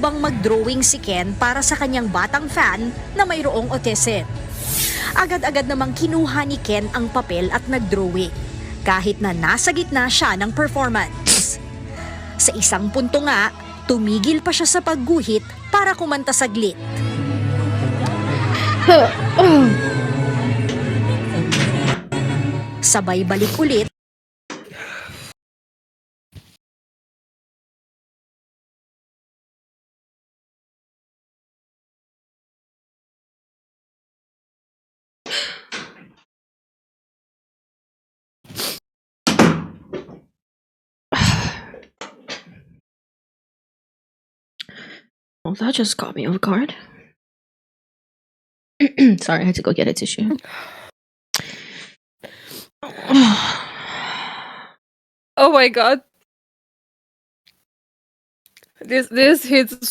bang mag-drawing si Ken para sa kanyang batang fan na mayroong autism. Agad-agad namang kinuha ni Ken ang papel at nag-drawing, kahit na nasa gitna siya ng performance. Sa isang punto nga, tumigil pa siya sa pagguhit para kumanta saglit. Sabay balik ulit. Well, that just caught me off guard. Sorry, I had to go get a tissue. Oh my god. This hits